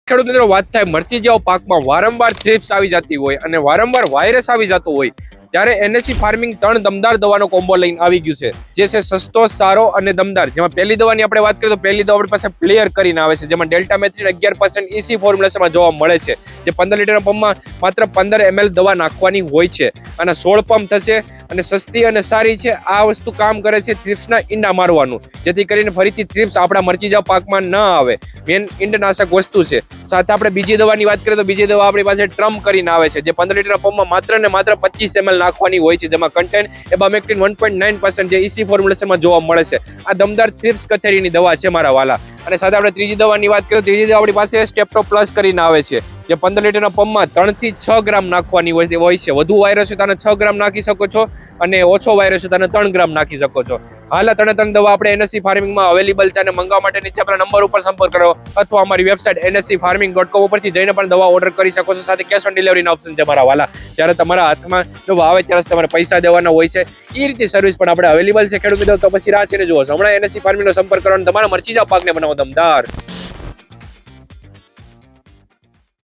ખેડૂત મિત્રો વાત થાય મરચી જેવા પાકમાં વારંવાર થ્રિપ્સ આવી જતી હોય અને વારંવાર વાયરસ આવી જતો હોય ત્યારે એનએસસી ફાર્મિંગ 3 દમદાર દવાનો કોમ્બો લઈને આવી ગયું છે જે છે સસ્તો, સારો અને દમદાર. જેમાં પહેલી દવાની આપણે વાત કરીએ તો પહેલી દવા આપણી પાસે પ્લેયર કરીને આવે છે, જેમાં ડેલ્ટા મેથ્રીન 11% EC ફોર્મ્યુલેશનમાં જોવા મળે છે, જે 15 લીટરના પંપમાં માત્ર 15 ml દવા નાખવાની હોય છે અને 16 પંપ થશે અને સસ્તી અને સારી છે. આ વસ્તુ કામ કરે છે થ્રિપ્સના ઈંડા મારવાનું, જેથી કરીને ફરીથી થ્રિપ્સ આપણા મરચી જેવા પાકમાં ન આવે. મેન ઈંડનાશક વસ્તુ છે. સાથે આપણે બીજી દવાની વાત કરીએ તો બીજી દવા આપણી પાસે ટ્રમ્પ કરીને આવે છે, જે 15 લીટરના પંપમાં માત્ર ને માત્ર 25 ml નાખવાની હોય છે, જેમાં કન્ટેન્ટ એબામેક્ટિન 1.9% જે EC ફોર્મ્યુલેશનમાં જોવા મળે છે. આ દમદાર થ્રિપ્સ કથેરીની દવા છે મારા વાલા. અને સાથે આપણે ત્રીજી દવાની વાત કરીએ તો ત્રીજી દવા આપણી પાસે સ્ટેપ્ટો પ્લસ કરીને આવે છે, જે 15 લીટરના પંપમાં 3 થી 6 ગ્રામ નાખવાની હોય છે. વધુ વાયરસ હોય તો 6 ગ્રામ નાખી શકો છો અને ઓછો વાયરસ હોય તો 3 ગ્રામ નાખી શકો છો. હાલ 3 દવા આપણે એનએસસી ફાર્મિંગમાં અવેલેબલ છે અને મંગાવવા માટે નીચે આપણા નંબર ઉપર સંપર્ક કરો અથવા અમારી વેબસાઇટ nscfarming.com ઉપરથી જઈને પણ દવા ઓર્ડર કરી શકો છો. સાથે કેશ ઓન ડિલિવરીનો ઓપ્શન છે મારા વાલા. જ્યારે તમારા હાથમાં જો આવે ત્યારે તમારે પૈસા દેવાના હોય છે. એ રીતે સર્વિસ પણ આપણે અવેલેબલ છે ખેડૂત મિત્રો. તો પછી રાહ છે ને જુઓ છો. હમણાં એનએસસી ફાર્મિંગનો સંપર્ક કરવાનો તમારા મરચી જેવા પાકને બનાવો દમદાર.